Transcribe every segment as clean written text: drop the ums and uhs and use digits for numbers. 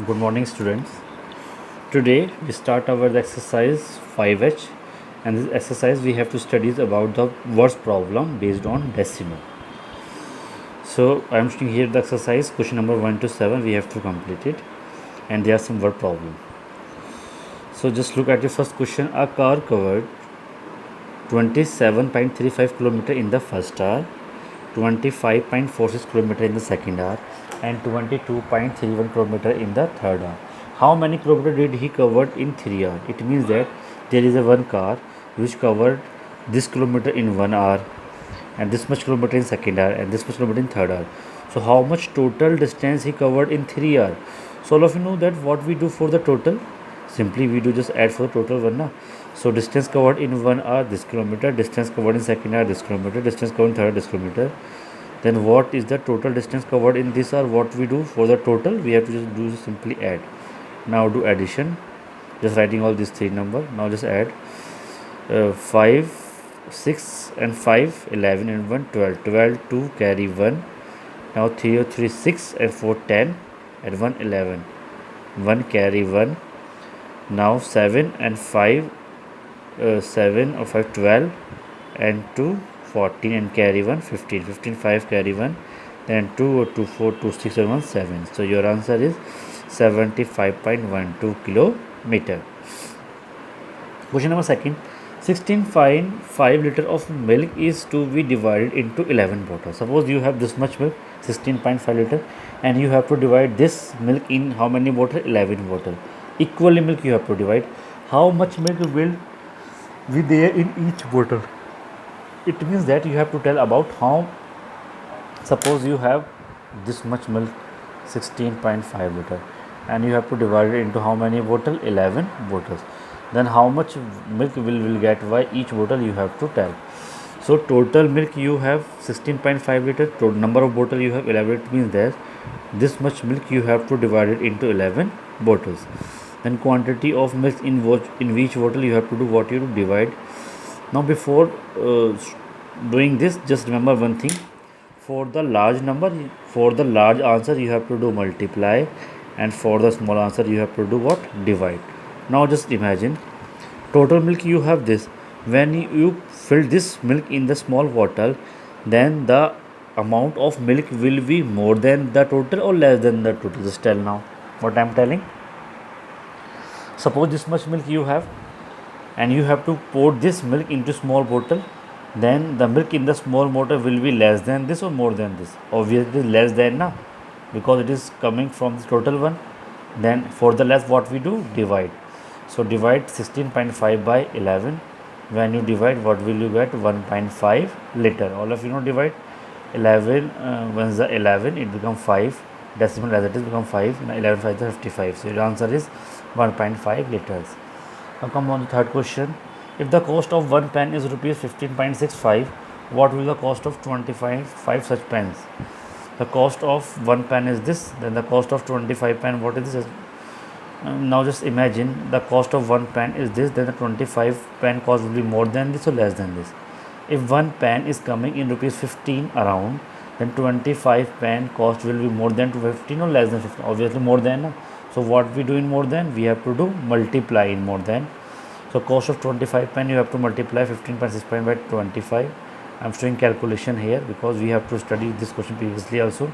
Good morning, students. Today we start our exercise 5H, and this exercise we have to study about the words problem based on decimal. So I am showing here the exercise question number 1 to 7. We have to complete it, and there are some word problem. So just look at the first question. A car covered 27.35 km in the first hour, 25.46 km in the second hour, and 22.31 km in the third hour. How many kilometer did he covered in 3 hours? It means that there is a one car which covered this kilometer in 1 hour, and this much kilometer in second hour, and this much kilometer in third hour. So how much total distance he covered in 3 hours? So all of you know that what we do for the total, simply we do just add for the total one. Na? So distance covered in 1 hour, this kilometer, distance covered in second hour, this kilometer, distance covered in third hour, this kilometer. Then what is the total distance covered in this hour? What we do for the total, we have to just do simply add. Now do addition, just writing all these three number. Now just add 5, 6 and 5, 11 and 1, 12. 12, 2 carry 1. Now 3 or 3, 6 and 4, 10 and 1, 11. 1 carry 1. Now 7 and 5, 7 or 5, 12 and 2, 14 and carry 1, 15. 15, 5 carry 1. Then 2 or 2, 4, 2, 6 and 1, 7. So your answer is 75.12 kilometer. Question number second. 16.5 liter of milk is to be divided into 11 bottles. Suppose you have this much milk, 16.5 liter, and you have to divide this milk in how many bottles? 11 bottles. Equally milk you have to divide. How much milk will be there in each bottle? It means that you have to tell about how. Suppose you have this much milk, 16.5 liter, and you have to divide it into how many bottles? 11 bottles. Then how much milk will get by each bottle you have to tell. So total milk you have 16.5 liter, total number of bottle you have 11. It means that this much milk you have to divide it into 11 bottles. Then quantity of milk in each bottle you have to do what you do, divide. Now before doing this, just remember one thing. For the large number, for the large answer you have to do multiply, and for the small answer you have to do what? Divide. Now just imagine total milk you have this. When you fill this milk in the small bottle, then the amount of milk will be more than the total or less than the total. Just tell now what I am telling. Suppose this much milk you have, and you have to pour this milk into small bottle, then the milk in the small bottle will be less than this or more than this? Obviously less than, na, because it is coming from the total one. Then for the less, what we do? Divide. So divide 16.5 by 11. When you divide, what will you get? 1.5 liter. All of you know, divide 11 once the 11 it become 5, decimal as it is become 5. Now 11 5 is 55. So your answer is 1.5 liters. Now come on the third question. If the cost of one pen is rupees 15.65, what will the cost of 25 such pens? The cost of one pen is this, then the cost of 25 pen, what is this? Now just imagine the cost of one pen is this, then the 25 pen cost will be more than this or less than this. If one pen is coming in rupees 15 around, then 25 pen cost will be more than 15 or less than 15? Obviously more than, na? So what we do in more than? We have to do multiply in more than. So cost of 25 pen you have to multiply 15.6 by 25. I am showing calculation here because we have to study this question previously also.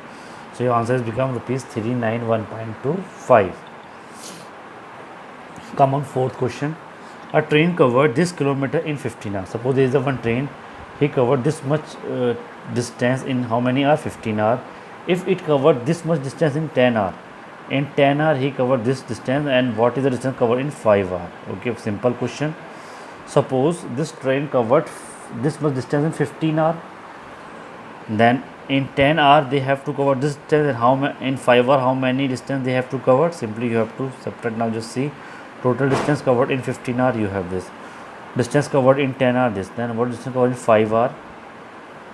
So your answer has become rupees 391.25. Come on, fourth question. A train covered this kilometer in 15 hours. Suppose there is a one train, he covered this much distance in how many hours? 15 hours. If it covered this much distance in 10 hours, in 10 hours he covered this distance, and what is the distance covered in 5 hours? Okay, simple question. Suppose this train covered this much distance in 15 hours, then in 10 hours they have to cover this distance, and how in 5 hours how many distance they have to cover? Simply you have to subtract. Now just see, total distance covered in 15 hours you have this, distance covered in 10 hours this, then what distance covered in 5 hours?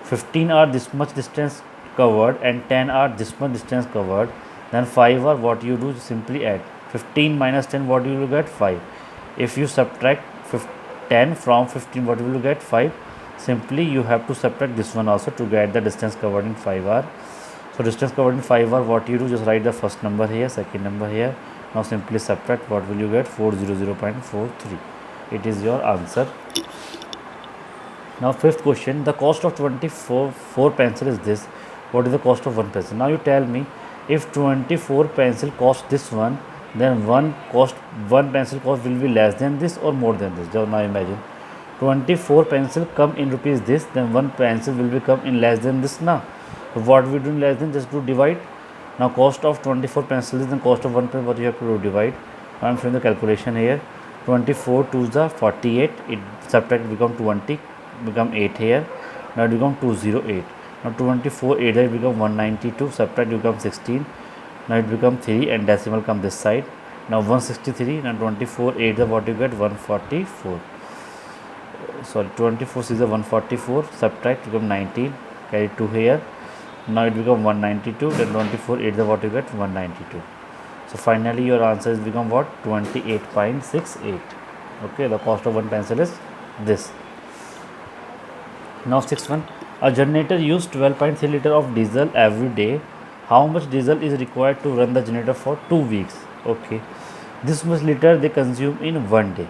15 hours this much distance covered, and 10 hours this much distance covered. Then 5 hours, what you do? Simply add 15 minus 10, what you will get? 5. If you subtract 10 from 15, what will you get? 5. Simply you have to subtract this one also to get the distance covered in 5 hours. So distance covered in 5 hours, what you do, just write the first number here, second number here. Now simply subtract, what will you get? 400.43. It is your answer. Now fifth question, the cost of 24 pencil is this. What is the cost of one pencil? Now you tell me, if 24 pencil cost this one, then one pencil cost will be less than this or more than this. Now imagine 24 pencil come in rupees this, then one pencil will become in less than this now. So what we do in less than, just do divide. Now cost of 24 pencils is the cost of one pencil, what you have to do, divide. I am showing the calculation here. 24 to the 48, it subtract become 20, become 8 here. Now it become 208. Now 24 8 it become 192, subtract become 16. Now it become 3 and decimal come this side. Now 163. Now 24 8 the what you get, 144. Sorry, 24 is the 144, subtract become 19, carry 2 here. Now it become 192, then 24 8 the what you get, 192. So finally your answer is become what, 28.68. okay, the cost of one pencil is this. Now sixth one, a generator use 12.3 liter of diesel every day. How much diesel is required to run the generator for 2 weeks? Okay, this much liter they consume in one day.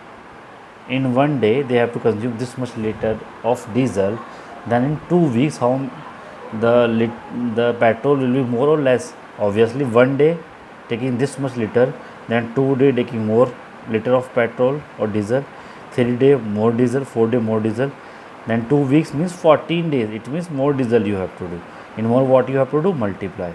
In one day they have to consume this much liter of diesel. Then in 2 weeks, how the petrol will be more or less? Obviously one day taking this much liter, then 2 day taking more liter of petrol or diesel, 3 day more diesel, 4 day more diesel, then 2 weeks means 14 days, it means more diesel you have to do. In more, what you have to do, multiply.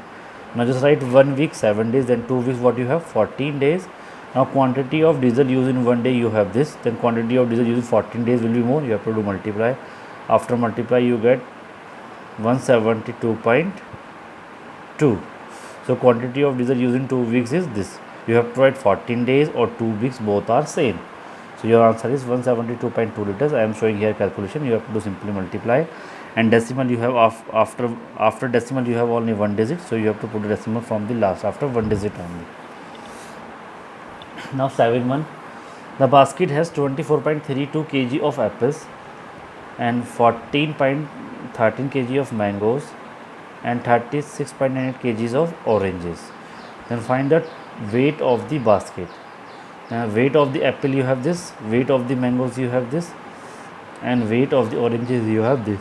Now just write 1 week 7 days, then 2 weeks what you have, 14 days. Now quantity of diesel used in one day you have this, then quantity of diesel used in 14 days will be more, you have to do multiply. After multiply you get 172.2. So quantity of diesel used in 2 weeks is this. You have to write 14 days or 2 weeks, both are same. So your answer is 172.2 liters. I am showing here calculation. You have to do simply multiply, and decimal you have after decimal you have only one digit. So you have to put the decimal from the last after one digit only. Now 7.1, the basket has 24.32 kg of apples and 14.13 kg of mangoes and 36.98 kgs of oranges. Then find the weight of the basket. Weight of the apple you have this, weight of the mangoes you have this, and weight of the oranges you have this.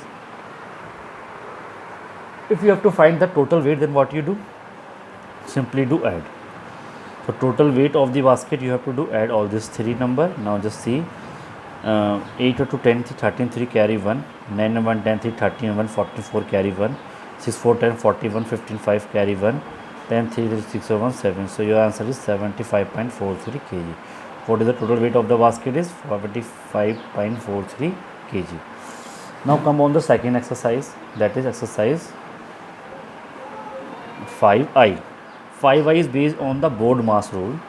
If you have to find the total weight, then what you do, simply do add. So total weight of the basket you have to do add all these three number. Now just see, 8 to 10 13 3 carry 1, 9 1 10 3 13 1 44 carry 1, 6 4 10 41 15 5 carry 1, 10 3 3 6 1 7. So your answer is 75.43 kg. What is the total weight of the basket is 75.43 kg. Now come on the second exercise, that is exercise 5i. 5i is based on the board mass rule.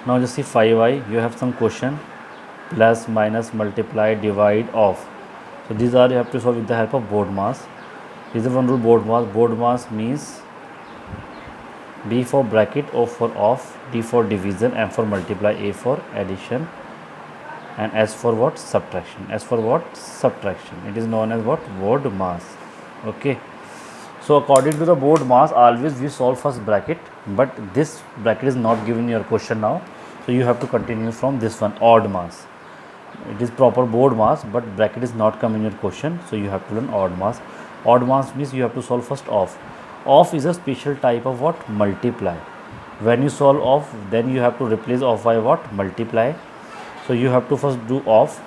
Now just see 5i, you have some question, plus, minus, multiply, divide, off. So these are you have to solve with the help of board mass. This is one rule, board mass. Board mass means B for bracket, O for off, D for division, M for multiply, A for addition, and S for what, subtraction. S for what, subtraction. It is known as what, board mass. Okay. So according to the board mass, always we solve first bracket, but this bracket is not given in your question now. So you have to continue from this one, odd mass. It is proper board mass, but bracket is not coming in your question. So you have to learn odd mass. Odd mass means you have to solve first off. Off is a special type of what, multiply. When you solve off, then you have to replace off by what, multiply. So you have to first do off,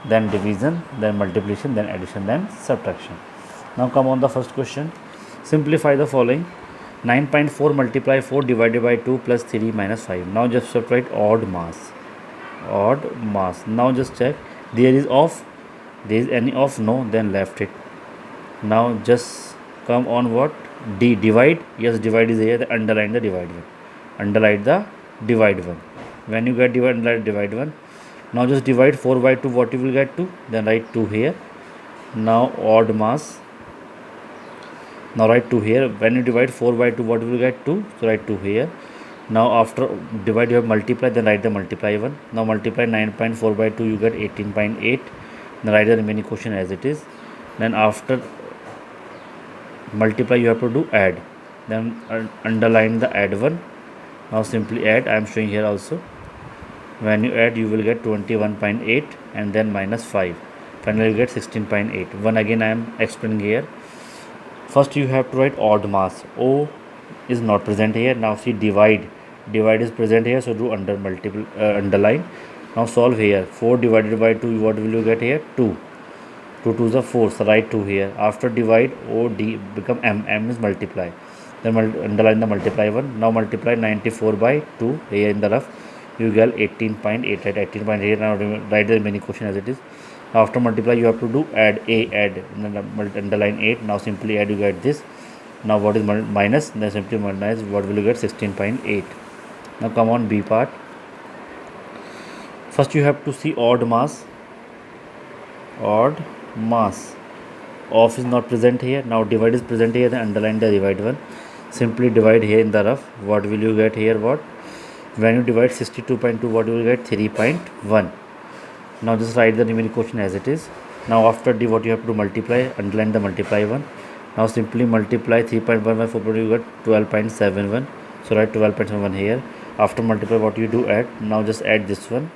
then division, then multiplication, then addition, then subtraction. Now come on the first question. Simplify the following. 9.4 multiply 4 divided by 2 plus 3 minus 5. Now just subtract odd mass. Odd mass. Now just check. There is off. There is any off? No. Then left it. Now just come on what? D. Divide. Yes, divide is here. Underline the divide one. Underline the divide one. When you get divide, underline divide one. Now just divide 4 by 2. What you will get 2? Then write 2 here. Now odd mass. Now write 2 here. When you divide 4 by 2, what you will get 2? So write 2 here. Now after divide you have multiply, then write the multiply one. Now multiply 9.4 by 2, you get 18.8. Then write the remaining question as it is. Then after multiply you have to do add, then underline the add one. Now simply add, I am showing here also. When you add you will get 21.8 and then minus 5, finally you get 16.8. One again I am explaining here. First you have to write odd mass. O is not present here. Now see divide is present here, so do underline. Now solve here. 4 divided by 2, what will you get here? 2. 2 2 is a 4, so write 2 here. After divide, O D become M is multiply. Then underline the multiply one. Now multiply 94 by 2 here in the rough. You get 18.8, right? 18.8. Now write the remaining question as it is. After multiply you have to do add, underline 8. Now simply add, you get this. Now what is minus? Then simply minus, what will you get? 16.8. Now come on B part. First you have to see odd mass. Off is not present here. Now divide is present here, then underline the divide one. Simply divide here in the rough. What will you get here? What? When you divide 62.2, what you will get? 3.1. Now just write the remaining question as it is. Now after D, what you have to multiply? Underline the multiply one. Now simply multiply 3.1 by 4, you get 12.71. So write 12.71 here. After multiply, what you do add? Now just add this one.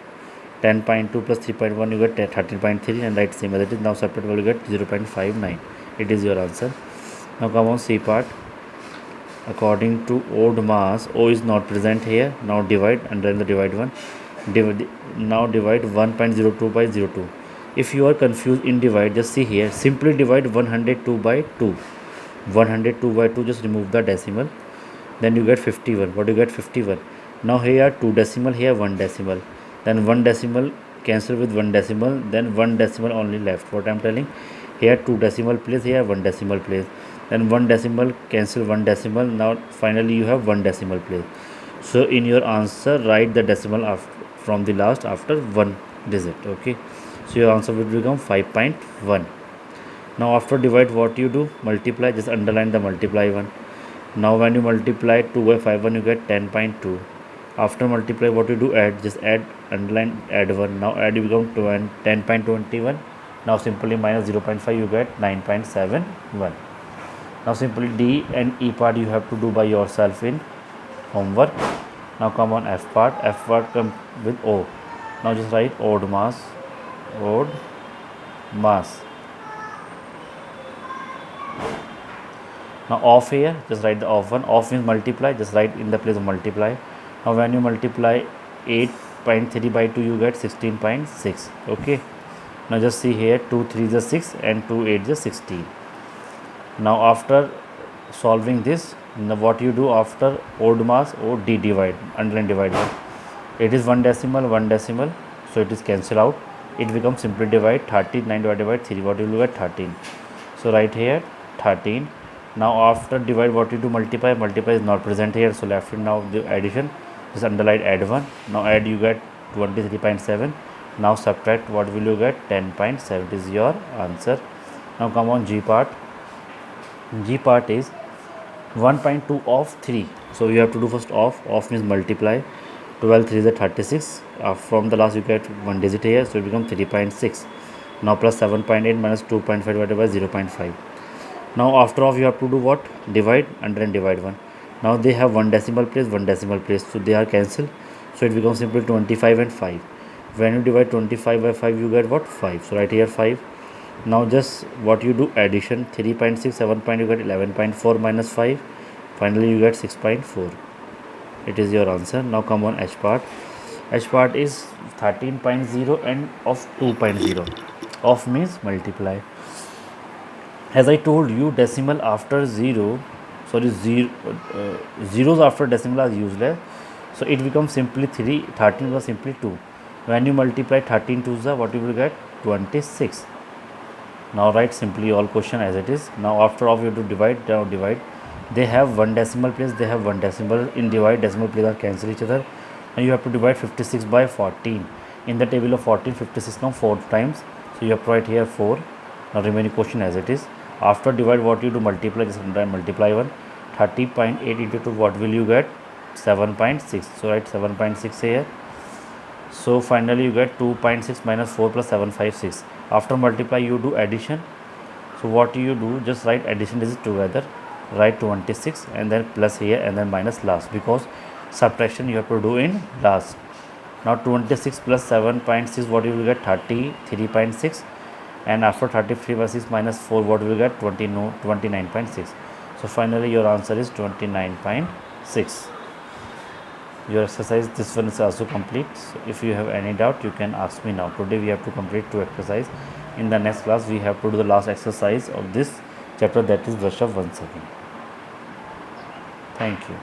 10.2 plus 3.1, you get 13.3, and write same as it is. Now separate, will get 0.59. It is your answer. Now come on C part. According to odd mass, O is not present here. Now divide, and then the divide one. Now divide 1.02 by 02. If you are confused in divide, just see here. Simply divide 102 by 2. 102 by 2, just remove the decimal. Then you get 51. What do you get? 51. Now here 2 decimal, here 1 decimal. Then 1 decimal cancel with 1 decimal, then 1 decimal only left. What I am telling, here 2 decimal place, here 1 decimal place, then 1 decimal cancel 1 decimal. Now finally you have 1 decimal place. So in your answer write the decimal from the last after 1 digit. Okay, so your answer will become 5.1. Now after divide, what you do? Multiply, just underline the multiply one. Now when you multiply 2 by 5 1, you get 10.2. After multiply, what you do? Add, just add, underline add 1. Now add, you become 10.21. Now simply minus 0.5, you get 9.71. Now simply D and E part you have to do by yourself in homework. Now come on F part. F part come with O. Now just write odd mass. Now off here, just write the off one. Off means multiply, just write in the place of multiply. Now when you multiply 8.3 by 2, you get 16.6. Okay, now just see here, 2 3 is 6 and 2 8 is 16. Now after solving this, what you do after odd mass, O D divide, underline divide. It is 1 decimal, so it is cancel out. It becomes simply divide 39 divided by 3. What you will get? 13. So write here 13. Now after divide, what you do? Multiply is not present here, so left it. Now the addition, just underline add 1. Now add, you get 23.7. Now subtract, what will you get? 10.7. It is your answer. Now come on G part. G part is 1.2 of 3. So you have to do first off means multiply. 12 3 is 36. From the last you get 1 digit here, so it becomes 3.6. Now plus 7.8 minus 2.5 divided by 0.5. Now after off, you have to do what? Divide, and then divide 1. Now they have 1 decimal place, so they are cancelled. So it becomes simply 25 and 5. When you divide 25 by 5, you get what? 5. So right here 5. Now just what you do? Addition, 3.6 7 point, you get 11.4 minus 5. Finally you get 6.4. It is your answer. Now come on H part. H part is 13.0 and of 2.0. Off means multiply. As I told you, decimal after zeros after decimal are useless. So it becomes simply 3. 13 was simply 2. When you multiply 13 to the, what you will get? 26. Now write simply all question as it is. Now after off, you have to divide. Now divide. They have 1 decimal place, they have 1 decimal. In divide, decimal place are cancel each other. Now you have to divide 56 by 14. In the table of 14, 56 come 4 times. So you have to write here 4. Now remaining question as it is. After divide, what you do? Multiply, just multiply 1. 30.8 into 2, what will you get? 7.6. So write 7.6 here. So finally you get 2.6 minus 4 plus 7.56. After multiply, you do addition. So what you do, just write addition digits together, write 26 and then plus here and then minus last, because subtraction you have to do in last. Now 26 plus 7.6, what you will get? 33.6, and after 33/6 minus 4, what you will get? 29.6. So finally your answer is 29.6. Your exercise, this one is also complete. So if you have any doubt, you can ask me now. Today we have to complete 2 exercise. In the next class we have to do the last exercise of this chapter, that is brush up once again. Thank you.